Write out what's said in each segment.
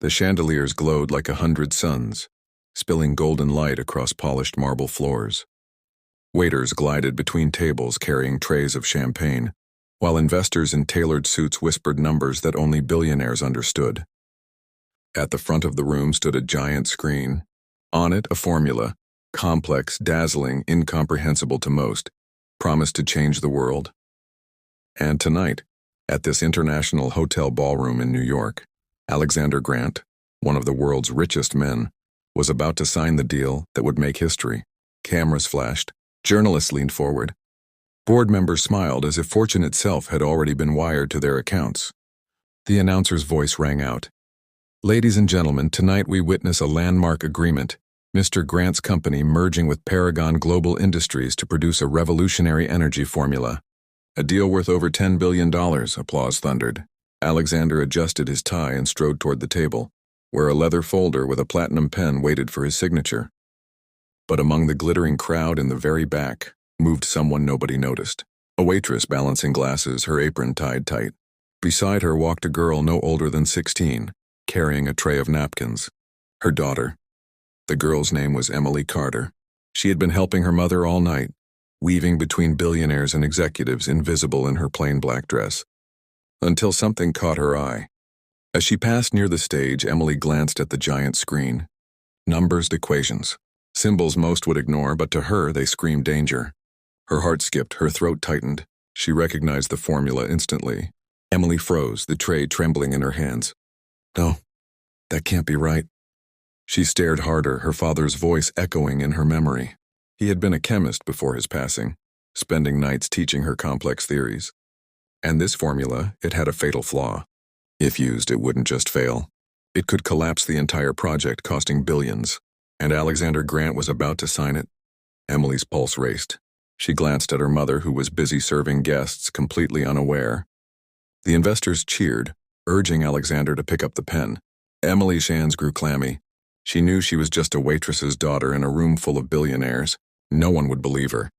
The chandeliers glowed like 100 suns, spilling golden light across polished marble floors. Waiters glided between tables carrying trays of champagne, while investors in tailored suits whispered numbers that only billionaires understood. At the front of the room stood a giant screen. On it, a formula, complex, dazzling, incomprehensible to most, promised to change the world. And tonight, at this international hotel ballroom in New York, Alexander Grant, one of the world's richest men, was about to sign the deal that would make history. Cameras flashed. Journalists leaned forward. Board members smiled as if fortune itself had already been wired to their accounts. The announcer's voice rang out. "Ladies and gentlemen, tonight we witness a landmark agreement, Mr. Grant's company merging with Paragon Global Industries to produce a revolutionary energy formula. A deal worth over $10 billion, applause thundered. Alexander adjusted his tie and strode toward the table, where a leather folder with a platinum pen waited for his signature. But among the glittering crowd in the very back moved someone nobody noticed. A waitress balancing glasses, her apron tied tight. Beside her walked a girl no older than 16, carrying a tray of napkins. Her daughter. The girl's name was Emily Carter. She had been helping her mother all night, weaving between billionaires and executives invisible in her plain black dress. Until something caught her eye. As she passed near the stage, Emily glanced at the giant screen. Numbers, equations. Symbols most would ignore, but to her they screamed danger. Her heart skipped, her throat tightened. She recognized the formula instantly. Emily froze, the tray trembling in her hands. No, that can't be right. She stared harder, her father's voice echoing in her memory. He had been a chemist before his passing, spending nights teaching her complex theories. And this formula, it had a fatal flaw. If used, it wouldn't just fail. It could collapse the entire project, costing billions. And Alexander Grant was about to sign it. Emily's pulse raced. She glanced at her mother, who was busy serving guests, completely unaware. The investors cheered, urging Alexander to pick up the pen. Emily's hands grew clammy. She knew she was just a waitress's daughter in a room full of billionaires. No one would believe her.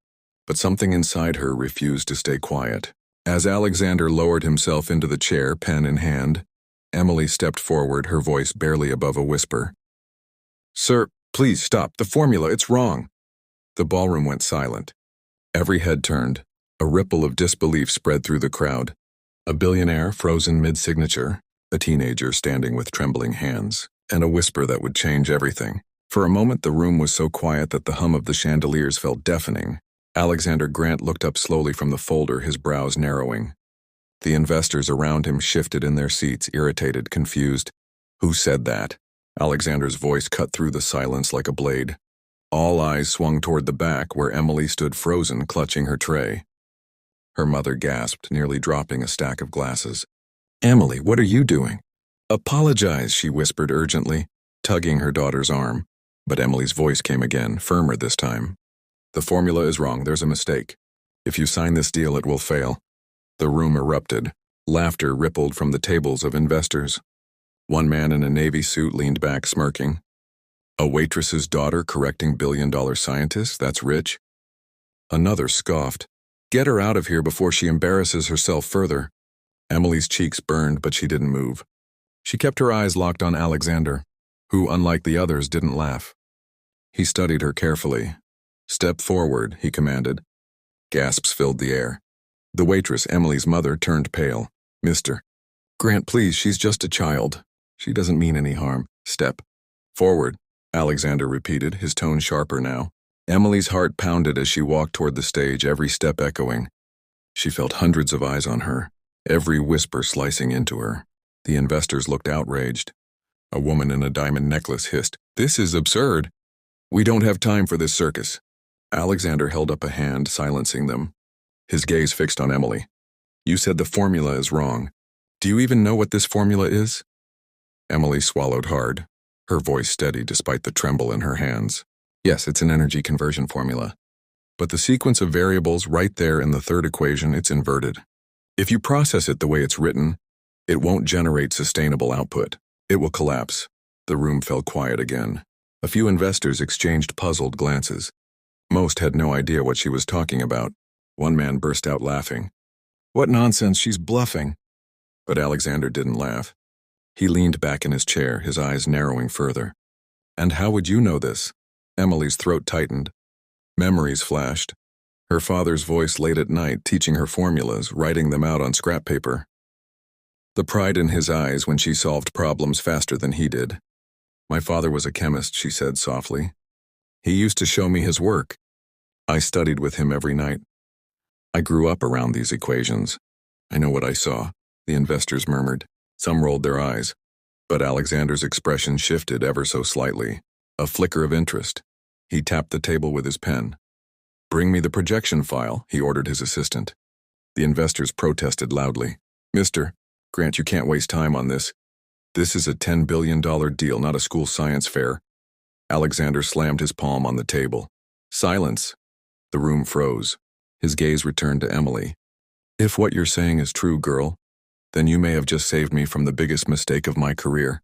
But something inside her refused to stay quiet. As Alexander lowered himself into the chair, pen in hand, Emily stepped forward, her voice barely above a whisper. "Sir, please stop. The formula, it's wrong." The ballroom went silent. Every head turned. A ripple of disbelief spread through the crowd. A billionaire frozen mid-signature, a teenager standing with trembling hands, and a whisper that would change everything. For a moment the room was so quiet that the hum of the chandeliers felt deafening. Alexander Grant looked up slowly from the folder, his brows narrowing. The investors around him shifted in their seats, irritated, confused. "Who said that?" Alexander's voice cut through the silence like a blade. All eyes swung toward the back, where Emily stood frozen, clutching her tray. Her mother gasped, nearly dropping a stack of glasses. "Emily, what are you doing?" "Apologize," she whispered urgently, tugging her daughter's arm. But Emily's voice came again, firmer this time. "The formula is wrong. There's a mistake. If you sign this deal, it will fail." The room erupted. Laughter rippled from the tables of investors. One man in a navy suit leaned back, smirking. "A waitress's daughter correcting billion-dollar scientists? That's rich." Another scoffed. "Get her out of here before she embarrasses herself further." Emily's cheeks burned, but she didn't move. She kept her eyes locked on Alexander, who, unlike the others, didn't laugh. He studied her carefully. "Step forward," he commanded. Gasps filled the air. The waitress, Emily's mother, turned pale. "Mr. Grant, please, she's just a child. She doesn't mean any harm." "Step forward," Alexander repeated, his tone sharper now. Emily's heart pounded as she walked toward the stage, every step echoing. She felt hundreds of eyes on her, every whisper slicing into her. The investors looked outraged. A woman in a diamond necklace hissed, "This is absurd. We don't have time for this circus." Alexander held up a hand, silencing them. His gaze fixed on Emily. "You said the formula is wrong. Do you even know what this formula is?" Emily swallowed hard, her voice steady despite the tremble in her hands. "Yes, it's an energy conversion formula. But the sequence of variables right there in the third equation, it's inverted. If you process it the way it's written, it won't generate sustainable output. It will collapse." The room fell quiet again. A few investors exchanged puzzled glances. Most had no idea what she was talking about. One man burst out laughing. "What nonsense, she's bluffing." But Alexander didn't laugh. He leaned back in his chair, his eyes narrowing further. And how would you know this? Emily's throat tightened. Memories flashed. Her father's voice late at night, teaching her formulas, writing them out on scrap paper. The pride in his eyes when she solved problems faster than he did. My father was a chemist, she said softly. He used to show me his work. I studied with him every night. I grew up around these equations. I know what I saw, the investors murmured. Some rolled their eyes. But Alexander's expression shifted ever so slightly. A flicker of interest. He tapped the table with his pen. Bring me the projection file, he ordered his assistant. The investors protested loudly. Mr. Grant, you can't waste time on this. This is a $10 billion deal, not a school science fair. Alexander slammed his palm on the table. Silence. The room froze. His gaze returned to Emily. If what you're saying is true, girl, then you may have just saved me from the biggest mistake of my career.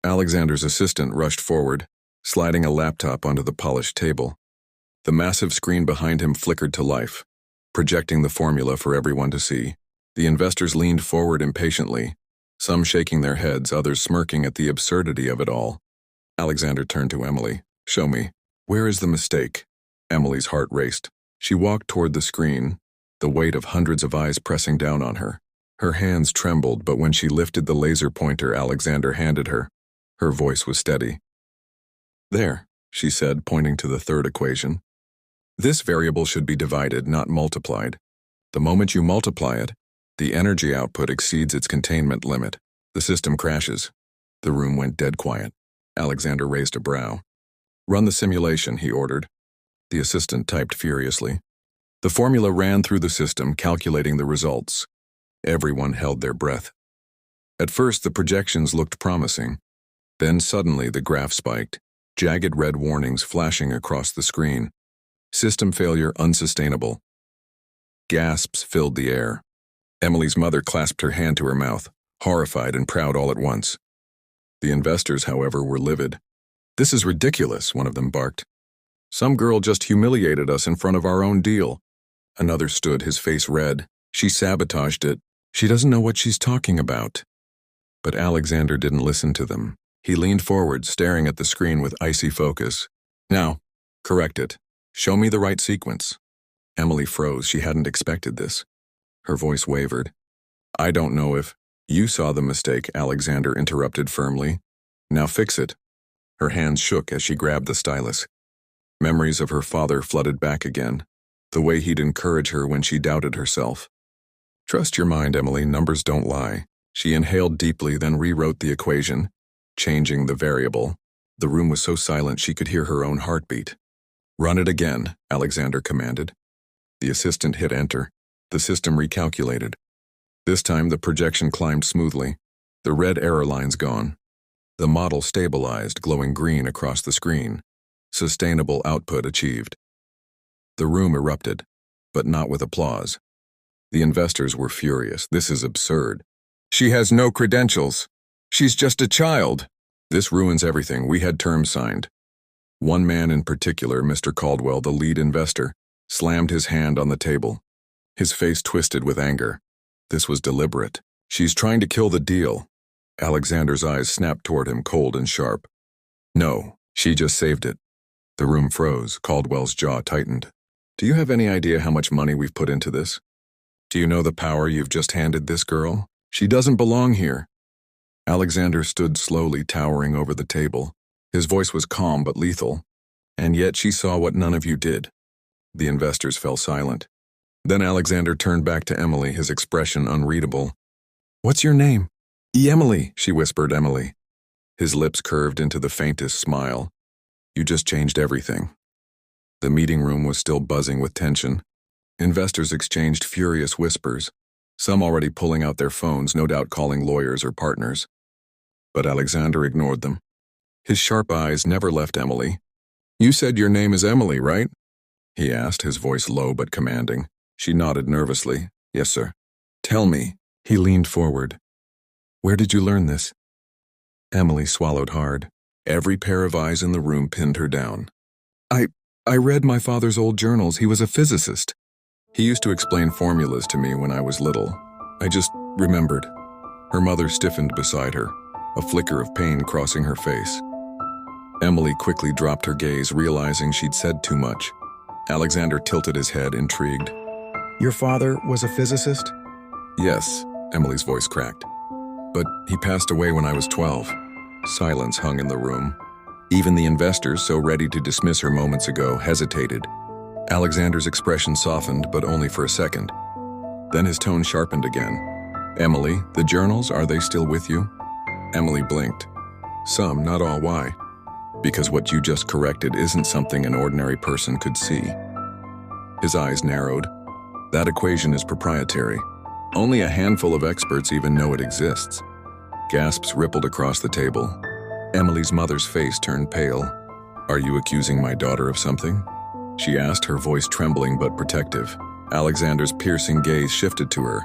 Alexander's assistant rushed forward, sliding a laptop onto the polished table. The massive screen behind him flickered to life, projecting the formula for everyone to see. The investors leaned forward impatiently, some shaking their heads, others smirking at the absurdity of it all. Alexander turned to Emily. Show me. Where is the mistake? Emily's heart raced. She walked toward the screen, the weight of hundreds of eyes pressing down on her. Her hands trembled, but when she lifted the laser pointer Alexander handed her, her voice was steady. There, she said, pointing to the third equation. This variable should be divided, not multiplied. The moment you multiply it, the energy output exceeds its containment limit. The system crashes. The room went dead quiet. Alexander raised a brow. Run the simulation, he ordered. The assistant typed furiously. The formula ran through the system, calculating the results. Everyone held their breath. At first, the projections looked promising. Then suddenly the graph spiked, jagged red warnings flashing across the screen. System failure unsustainable. Gasps filled the air. Emily's mother clasped her hand to her mouth, horrified and proud all at once. The investors, however, were livid. This is ridiculous, one of them barked. Some girl just humiliated us in front of our own deal. Another stood, his face red. She sabotaged it. She doesn't know what she's talking about. But Alexander didn't listen to them. He leaned forward, staring at the screen with icy focus. Now, correct it. Show me the right sequence. Emily froze. She hadn't expected this. Her voice wavered. I don't know if you saw the mistake, Alexander interrupted firmly. Now fix it. Her hands shook as she grabbed the stylus. Memories of her father flooded back again, the way he'd encourage her when she doubted herself. Trust your mind, Emily, numbers don't lie. She inhaled deeply, then rewrote the equation, changing the variable. The room was so silent she could hear her own heartbeat. Run it again, Alexander commanded. The assistant hit enter. The system recalculated. This time the projection climbed smoothly, the red error lines gone. The model stabilized, glowing green across the screen. Sustainable output achieved. The room erupted, but not with applause. The investors were furious. This is absurd. She has no credentials. She's just a child. This ruins everything. We had terms signed. One man in particular, Mr. Caldwell, the lead investor, slammed his hand on the table. His face twisted with anger. This was deliberate. She's trying to kill the deal. Alexander's eyes snapped toward him, cold and sharp. No, she just saved it. The room froze. Caldwell's jaw tightened. Do you have any idea how much money we've put into this? Do you know the power you've just handed this girl? She doesn't belong here. Alexander stood slowly, towering over the table. His voice was calm but lethal. And yet she saw what none of you did. The investors fell silent. Then Alexander turned back to Emily, his expression unreadable. What's your name? Emily, she whispered. Emily. His lips curved into the faintest smile. You just changed everything. The meeting room was still buzzing with tension. Investors exchanged furious whispers, some already pulling out their phones, no doubt calling lawyers or partners. But Alexander ignored them. His sharp eyes never left Emily. You said your name is Emily, right? He asked, his voice low but commanding. She nodded nervously. Yes, sir. Tell me. He leaned forward. Where did you learn this? Emily swallowed hard. Every pair of eyes in the room pinned her down. I read my father's old journals. He was a physicist. He used to explain formulas to me when I was little. I just remembered. Her mother stiffened beside her, a flicker of pain crossing her face. Emily quickly dropped her gaze, realizing she'd said too much. Alexander tilted his head, intrigued. Your father was a physicist? Yes, Emily's voice cracked. But he passed away when I was 12. Silence hung in the room. Even the investors, so ready to dismiss her moments ago, hesitated. Alexander's expression softened, but only for a second. Then his tone sharpened again. Emily, the journals, are they still with you? Emily blinked. Some, not all. Why? Because what you just corrected isn't something an ordinary person could see. His eyes narrowed. That equation is proprietary. Only a handful of experts even know it exists. Gasps rippled across the table. Emily's mother's face turned pale. Are you accusing my daughter of something? She asked, her voice trembling but protective. Alexander's piercing gaze shifted to her.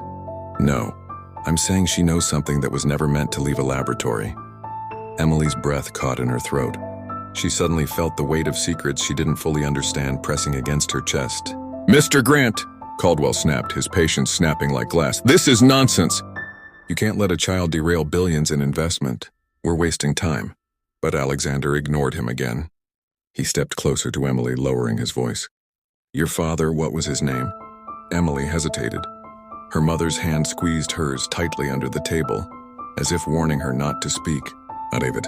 No, I'm saying she knows something that was never meant to leave a laboratory. Emily's breath caught in her throat. She suddenly felt the weight of secrets she didn't fully understand pressing against her chest. Mr. Grant! Caldwell snapped, his patience snapping like glass. This is nonsense! You can't let a child derail billions in investment. We're wasting time. But Alexander ignored him again. He stepped closer to Emily, lowering his voice. Your father, what was his name? Emily hesitated. Her mother's hand squeezed hers tightly under the table, as if warning her not to speak. David.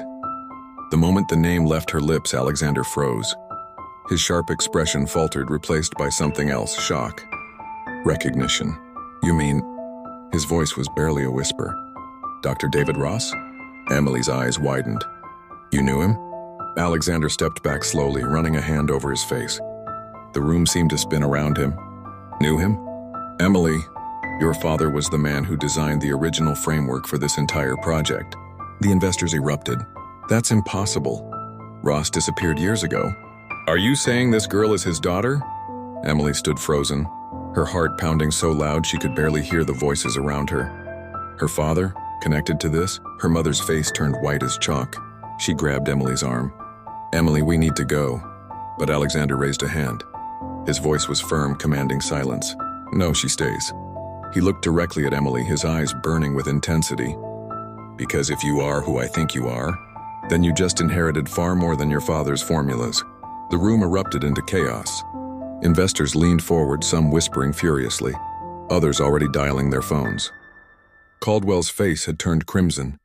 The moment the name left her lips, Alexander froze. His sharp expression faltered, replaced by something else, shock. Recognition. You mean... His voice was barely a whisper. Dr. David Ross? Emily's eyes widened. You knew him? Alexander stepped back slowly, running a hand over his face. The room seemed to spin around him. Knew him? Emily, your father was the man who designed the original framework for this entire project. The investors erupted. That's impossible. Ross disappeared years ago. Are you saying this girl is his daughter? Emily stood frozen, her heart pounding so loud she could barely hear the voices around her. Her father, connected to this? Her mother's face turned white as chalk. She grabbed Emily's arm. Emily, we need to go. But Alexander raised a hand. His voice was firm, commanding silence. No, she stays. He looked directly at Emily, his eyes burning with intensity. Because if you are who I think you are, then you just inherited far more than your father's formulas. The room erupted into chaos. Investors leaned forward, some whispering furiously, others already dialing their phones. Caldwell's face had turned crimson.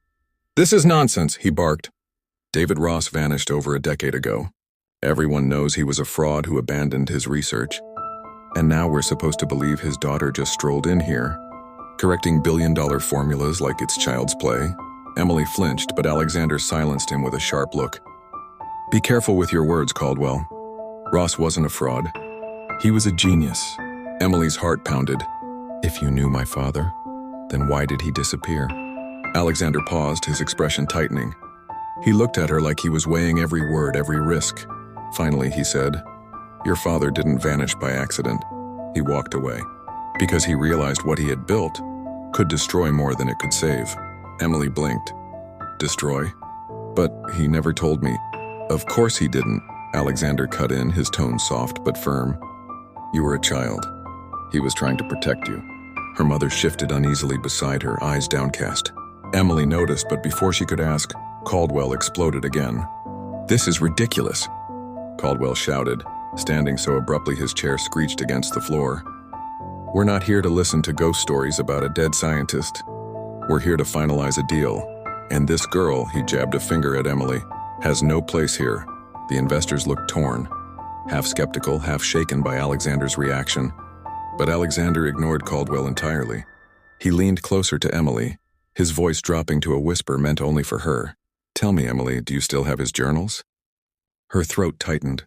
This is nonsense, he barked. David Ross vanished over a decade ago. Everyone knows he was a fraud who abandoned his research. And now we're supposed to believe his daughter just strolled in here, correcting billion-dollar formulas like it's child's play. Emily flinched, but Alexander silenced him with a sharp look. Be careful with your words, Caldwell. Ross wasn't a fraud. He was a genius. Emily's heart pounded. If you knew my father, then why did he disappear? Alexander paused, his expression tightening. He looked at her like he was weighing every word, every risk. Finally, he said, Your father didn't vanish by accident. He walked away. Because he realized what he had built could destroy more than it could save. Emily blinked. Destroy? But he never told me. Of course he didn't. Alexander cut in, his tone soft but firm. You were a child. He was trying to protect you. Her mother shifted uneasily beside her, eyes downcast. Emily noticed, but before she could ask, Caldwell exploded again. This is ridiculous, Caldwell shouted, standing so abruptly his chair screeched against the floor. We're not here to listen to ghost stories about a dead scientist. We're here to finalize a deal. And this girl, he jabbed a finger at Emily, has no place here. The investors looked torn, half skeptical, half shaken by Alexander's reaction. But Alexander ignored Caldwell entirely. He leaned closer to Emily, his voice dropping to a whisper meant only for her. Tell me, Emily, do you still have his journals? Her throat tightened.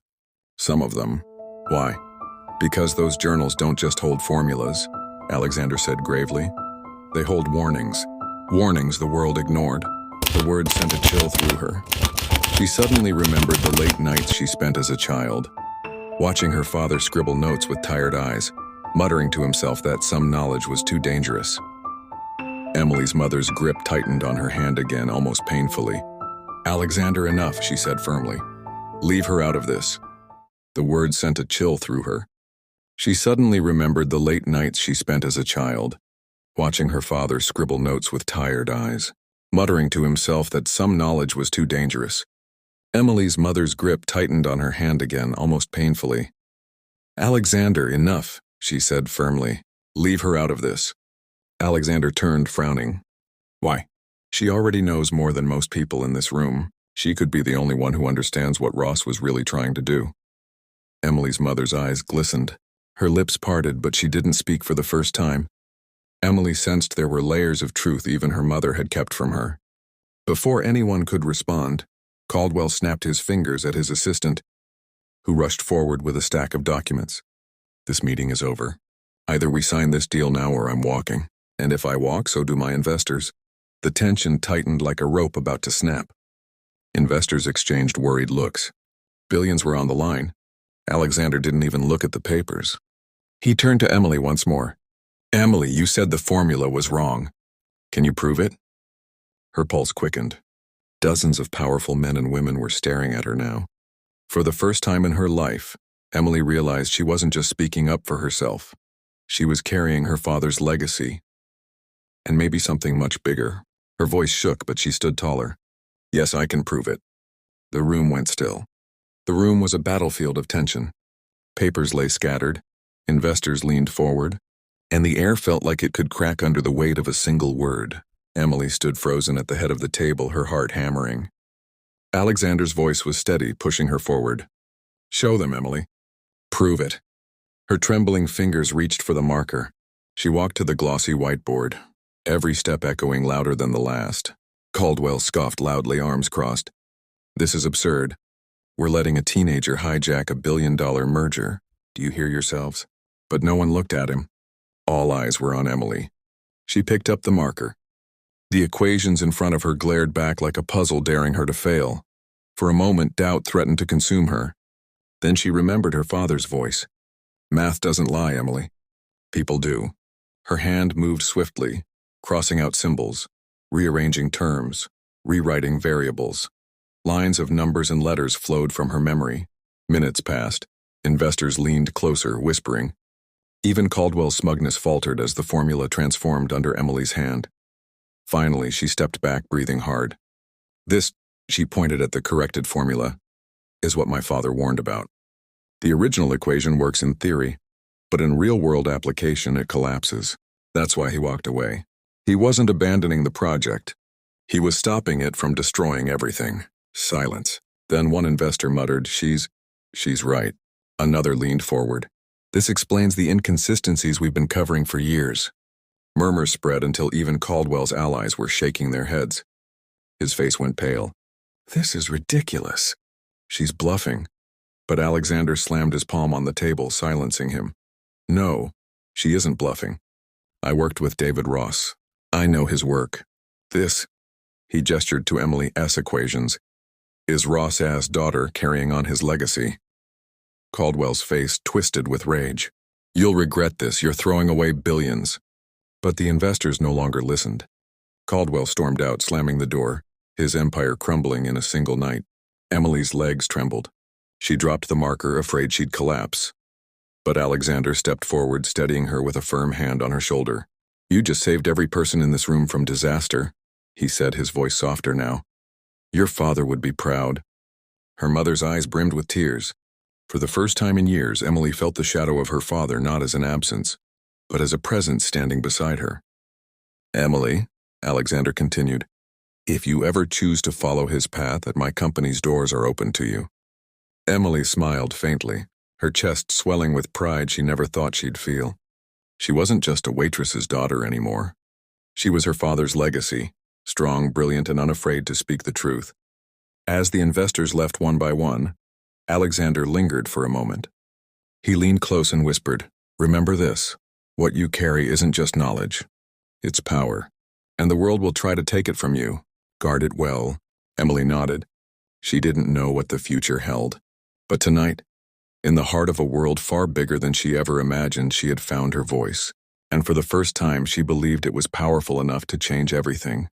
Some of them. Why? Because those journals don't just hold formulas, Alexander said gravely. They hold warnings. Warnings the world ignored. The word sent a chill through her. She suddenly remembered the late nights she spent as a child, watching her father scribble notes with tired eyes, muttering to himself that some knowledge was too dangerous. Emily's mother's grip tightened on her hand again, almost painfully. Alexander, enough, she said firmly. Leave her out of this. The word sent a chill through her. She suddenly remembered the late nights she spent as a child, watching her father scribble notes with tired eyes, muttering to himself that some knowledge was too dangerous. Emily's mother's grip tightened on her hand again, almost painfully. "Alexander, enough," she said firmly. "Leave her out of this." Alexander turned, frowning. "Why?" "She already knows more than most people in this room. She could be the only one who understands what Ross was really trying to do." Emily's mother's eyes glistened. Her lips parted, but she didn't speak for the first time. Emily sensed there were layers of truth even her mother had kept from her. Before anyone could respond, Caldwell snapped his fingers at his assistant, who rushed forward with a stack of documents. "This meeting is over. Either we sign this deal now or I'm walking. And if I walk, so do my investors." The tension tightened like a rope about to snap. Investors exchanged worried looks. Billions were on the line. Alexander didn't even look at the papers. He turned to Emily once more. "Emily, you said the formula was wrong. Can you prove it?" Her pulse quickened. Dozens of powerful men and women were staring at her now. For the first time in her life, Emily realized she wasn't just speaking up for herself. She was carrying her father's legacy. And maybe something much bigger. Her voice shook, but she stood taller. "Yes, I can prove it." The room went still. The room was a battlefield of tension. Papers lay scattered, investors leaned forward, and the air felt like it could crack under the weight of a single word. Emily stood frozen at the head of the table, her heart hammering. Alexander's voice was steady, pushing her forward. "Show them, Emily. Prove it." Her trembling fingers reached for the marker. She walked to the glossy whiteboard, every step echoing louder than the last. Caldwell scoffed loudly, arms crossed. "This is absurd. We're letting a teenager hijack $1 billion merger. Do you hear yourselves?" But no one looked at him. All eyes were on Emily. She picked up the marker. The equations in front of her glared back like a puzzle daring her to fail. For a moment, doubt threatened to consume her. Then she remembered her father's voice. "Math doesn't lie, Emily. People do." Her hand moved swiftly, crossing out symbols, rearranging terms, rewriting variables. Lines of numbers and letters flowed from her memory. Minutes passed. Investors leaned closer, whispering. Even Caldwell's smugness faltered as the formula transformed under Emily's hand. Finally, she stepped back, breathing hard. "This," she pointed at the corrected formula, "is what my father warned about. The original equation works in theory, but in real-world application it collapses. That's why he walked away. He wasn't abandoning the project. He was stopping it from destroying everything." Silence. Then one investor muttered, She's right." Another leaned forward. "This explains the inconsistencies we've been covering for years." Murmurs spread until even Caldwell's allies were shaking their heads. His face went pale. "This is ridiculous." "She's bluffing." But Alexander slammed his palm on the table, silencing him. "No, she isn't bluffing. I worked with David Ross. I know his work. This," he gestured to Emily's equations, "is Ross's daughter carrying on his legacy." Caldwell's face twisted with rage. "You'll regret this. You're throwing away billions." But the investors no longer listened. Caldwell stormed out, slamming the door, his empire crumbling in a single night. Emily's legs trembled. She dropped the marker, afraid she'd collapse. But Alexander stepped forward, steadying her with a firm hand on her shoulder. "You just saved every person in this room from disaster," he said, his voice softer now. "Your father would be proud." Her mother's eyes brimmed with tears. For the first time in years, Emily felt the shadow of her father not as an absence, but as a presence standing beside her. "Emily," Alexander continued, "if you ever choose to follow his path, that my company's doors are open to you." Emily smiled faintly, her chest swelling with pride she never thought she'd feel. She wasn't just a waitress's daughter anymore. She was her father's legacy, strong, brilliant, and unafraid to speak the truth. As the investors left one by one, Alexander lingered for a moment. He leaned close and whispered, "Remember this. What you carry isn't just knowledge. It's power. And the world will try to take it from you. Guard it well." Emily nodded. She didn't know what the future held. But tonight, in the heart of a world far bigger than she ever imagined, she had found her voice. And for the first time, she believed it was powerful enough to change everything.